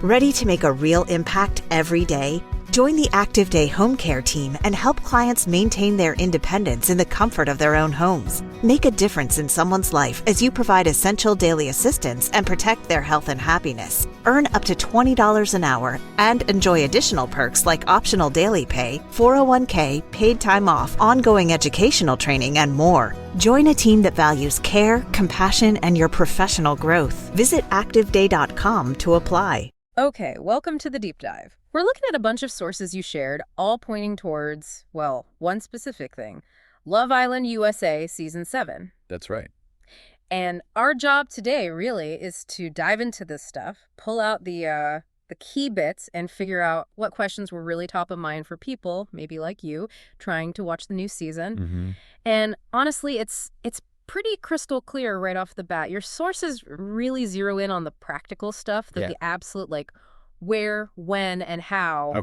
Ready to make a real impact every day? Join the Active Day Home Care team and help clients maintain their independence in the comfort of their own homes. Make a difference in someone's life as you provide essential daily assistance and protect their health and happiness. Earn up to $20 an hour and enjoy additional perks like optional daily pay, 401k, paid time off, ongoing educational training, and more. Join a team that values care, compassion, and your professional growth. Visit activeday.com to apply. Okay, welcome to the deep dive. We're looking at a bunch of sources you shared, all pointing towards, well, one specific thing. Love Island USA Season 7. That's right. And our job today, really, is to dive into this stuff, pull out the key bits, and figure out what questions were really top of mind for people, maybe like you, trying to watch the new season. Mm-hmm. And honestly, it's pretty crystal clear right off the bat. Your sources really zero in on the practical stuff, the absolute, like, where, when, and how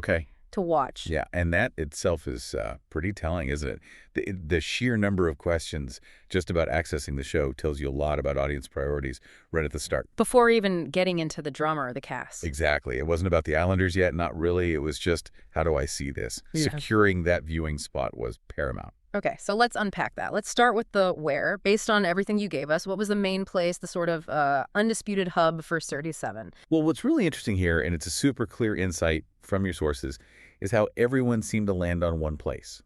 to watch. Yeah, and that itself is pretty telling, isn't it? The sheer number of questions just about accessing the show tells you a lot about audience priorities right at the start. Before even getting into the drama or the cast. Exactly. It wasn't about the Islanders yet, not really. It was just, how do I see this? Yeah. Securing that viewing spot was paramount. Okay, so let's unpack that. Let's start with the where. Based on everything you gave us, what was the main place, the sort of undisputed hub for 37? Well, what's really interesting here, and it's a super clear insight from your sources, is how everyone seemed to land on one place,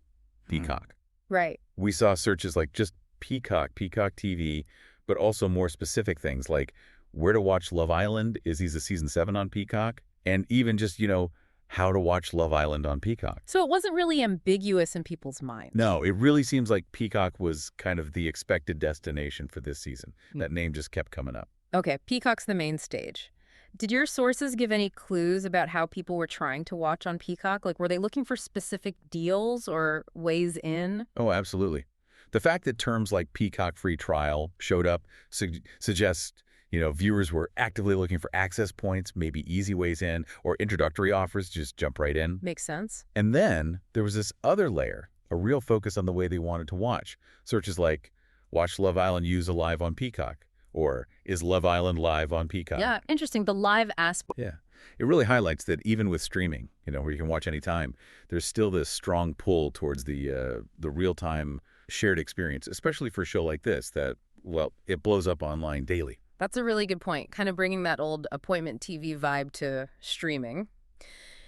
Peacock. Right. We saw searches like just Peacock, Peacock TV, but also more specific things like where to watch Love Island, is these a Season 7 on Peacock? And even just, how to watch Love Island on Peacock. So it wasn't really ambiguous in people's minds. No, it really seems like Peacock was kind of the expected destination for this season. That name just kept coming up. Okay, Peacock's the main stage. Did your sources give any clues about how people were trying to watch on Peacock? Like, were they looking for specific deals or ways in? Oh, absolutely. The fact that terms like Peacock free trial showed up suggests viewers were actively looking for access points, maybe easy ways in, or introductory offers, just jump right in. Makes sense. And then there was this other layer, a real focus on the way they wanted to watch. Searches like, watch Love Island USA live on Peacock, or is Love Island live on Peacock? Yeah, interesting. The live aspect. Yeah. It really highlights that even with streaming, where you can watch anytime, there's still this strong pull towards the real-time shared experience, especially for a show like this that, well, it blows up online daily. That's a really good point, kind of bringing that old appointment TV vibe to streaming.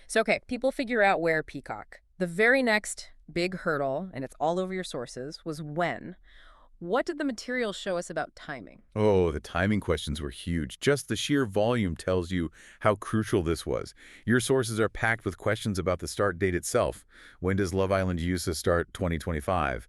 So, okay, people figure out where Peacock. The very next big hurdle, and it's all over your sources, was when. What did the material show us about timing? Oh, the timing questions were huge. Just the sheer volume tells you how crucial this was. Your sources are packed with questions about the start date itself. When does Love Island USA start 2025?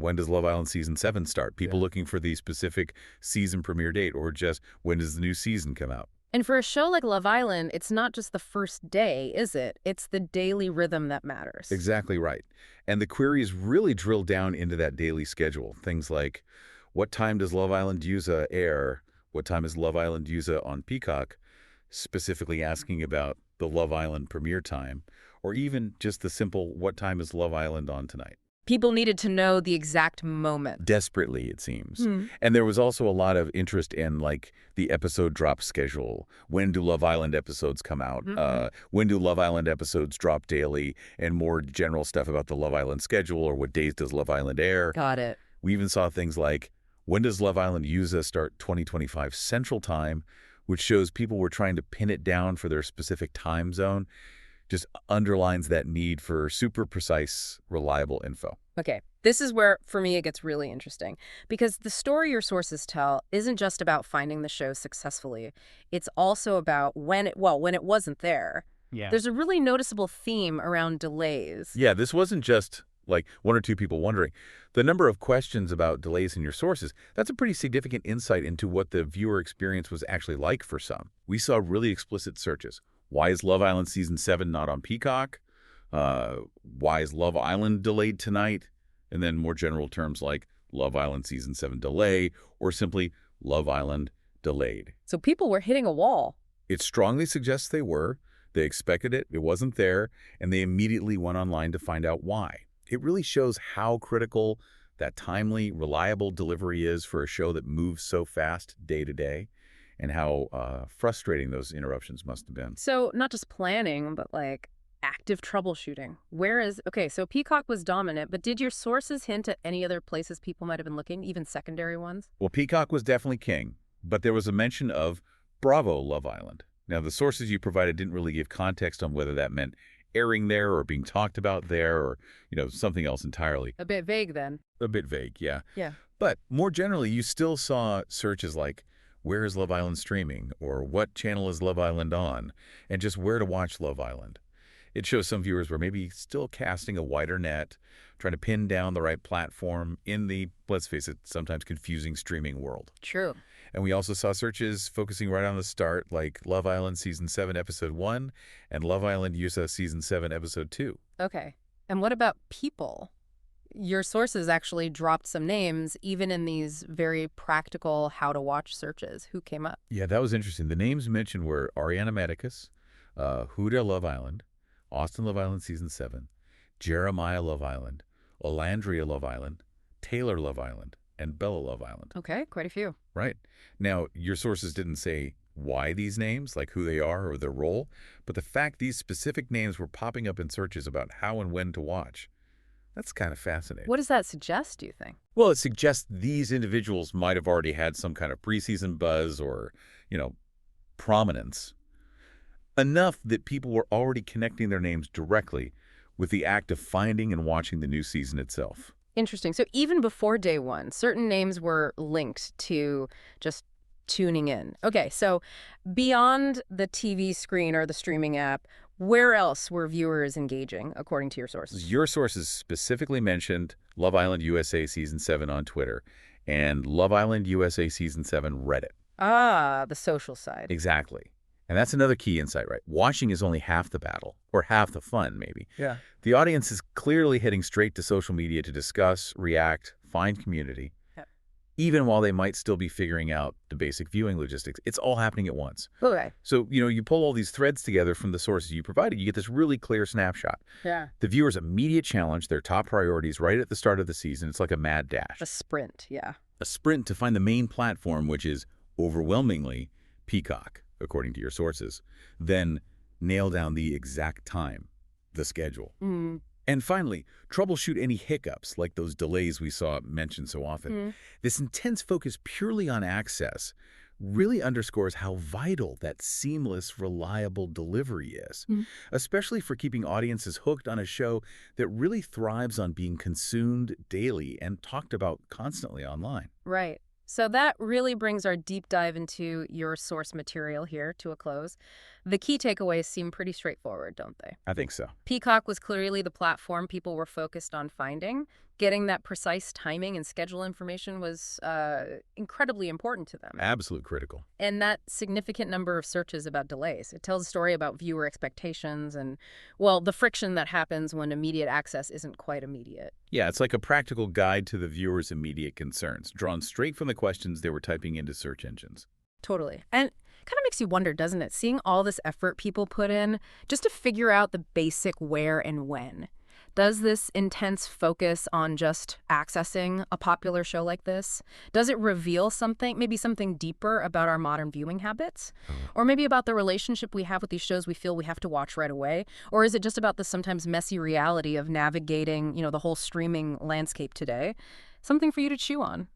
When does Love Island Season 7 start? People looking for the specific season premiere date, or just when does the new season come out? And for a show like Love Island, it's not just the first day, is it? It's the daily rhythm that matters. Exactly right. And the queries really drill down into that daily schedule. Things like, what time does Love Island USA air? What time is Love Island USA on Peacock? Specifically asking about the Love Island premiere time. Or even just the simple, what time is Love Island on tonight? People needed to know the exact moment. Desperately, it seems. And there was also a lot of interest in, like, the episode drop schedule. When do Love Island episodes come out? When do Love Island episodes drop daily? And more general stuff about the Love Island schedule, or what days does Love Island air? Got it. We even saw things like, when does Love Island USA start 2025 Central Time, which shows people were trying to pin it down for their specific time zone. Just underlines that need for super precise, reliable info. Okay, this is where, for me, it gets really interesting. Because the story your sources tell isn't just about finding the show successfully. It's also about when it wasn't there. Yeah. There's a really noticeable theme around delays. Yeah, this wasn't just like one or two people wondering. The number of questions about delays in your sources, that's a pretty significant insight into what the viewer experience was actually like for some. We saw really explicit searches. Why is Love Island Season 7 not on Peacock? Why is Love Island delayed tonight? And then more general terms like Love Island Season 7 delay, or simply Love Island delayed. So people were hitting a wall. It strongly suggests they were. They expected it, it wasn't there, and they immediately went online to find out why. It really shows how critical that timely, reliable delivery is for a show that moves so fast day to day. and how frustrating those interruptions must have been. So not just planning, but like active troubleshooting. Okay, so Peacock was dominant, but did your sources hint at any other places people might have been looking, even secondary ones? Well, Peacock was definitely king, but there was a mention of Bravo Love Island. Now, the sources you provided didn't really give context on whether that meant airing there or being talked about there or, something else entirely. A bit vague then. A bit vague, yeah. Yeah. But more generally, you still saw searches like, where is Love Island streaming? Or what channel is Love Island on? And just where to watch Love Island. It shows some viewers were maybe still casting a wider net, trying to pin down the right platform in the, let's face it, sometimes confusing streaming world. True. And we also saw searches focusing right on the start, like Love Island Season 7, Episode 1, and Love Island USA Season 7, Episode 2. Okay. And what about people? Your sources actually dropped some names, even in these very practical how-to-watch searches. Who came up? Yeah, that was interesting. The names mentioned were Ariana Medicus, Huda Love Island, Austin Love Island Season 7, Jeremiah Love Island, Olandria Love Island, Taylor Love Island, and Bella Love Island. Okay, quite a few. Right. Now, your sources didn't say why these names, like who they are or their role, but the fact these specific names were popping up in searches about how and when to watch, that's kind of fascinating. What does that suggest, do you think? Well, it suggests these individuals might have already had some kind of preseason buzz or, prominence, enough that people were already connecting their names directly with the act of finding and watching the new season itself. Interesting. So even before day one, certain names were linked to just tuning in. Okay, so beyond the TV screen or the streaming app, where else were viewers engaging, according to your sources? Your sources specifically mentioned Love Island USA Season 7 on Twitter and Love Island USA Season 7 Reddit. Ah, the social side. Exactly. And that's another key insight, right? Watching is only half the battle, or half the fun, maybe. Yeah. The audience is clearly heading straight to social media to discuss, react, find community, even while they might still be figuring out the basic viewing logistics. It's all happening at once. Okay. So, you pull all these threads together from the sources you provided, you get this really clear snapshot. Yeah. The viewer's immediate challenge, their top priorities right at the start of the season. It's like a mad dash. A sprint, yeah. A sprint to find the main platform, which is overwhelmingly Peacock, according to your sources. Then nail down the exact time, the schedule. Mm. And finally, troubleshoot any hiccups, like those delays we saw mentioned so often. Mm. This intense focus purely on access really underscores how vital that seamless, reliable delivery is, especially for keeping audiences hooked on a show that really thrives on being consumed daily and talked about constantly online. Right. So that really brings our deep dive into your source material here to a close. The key takeaways seem pretty straightforward, don't they? I think so. Peacock was clearly the platform people were focused on finding. Getting that precise timing and schedule information was incredibly important to them. Absolute critical. And that significant number of searches about delays. It tells a story about viewer expectations and, well, the friction that happens when immediate access isn't quite immediate. Yeah, it's like a practical guide to the viewer's immediate concerns, drawn straight from the questions they were typing into search engines. Totally. And kind of makes you wonder, doesn't it? Seeing all this effort people put in just to figure out the basic where and when. Does this intense focus on just accessing a popular show like this, does it reveal something, maybe something deeper about our modern viewing habits? Or maybe about the relationship we have with these shows we feel we have to watch right away? Or is it just about the sometimes messy reality of navigating, the whole streaming landscape today? Something for you to chew on.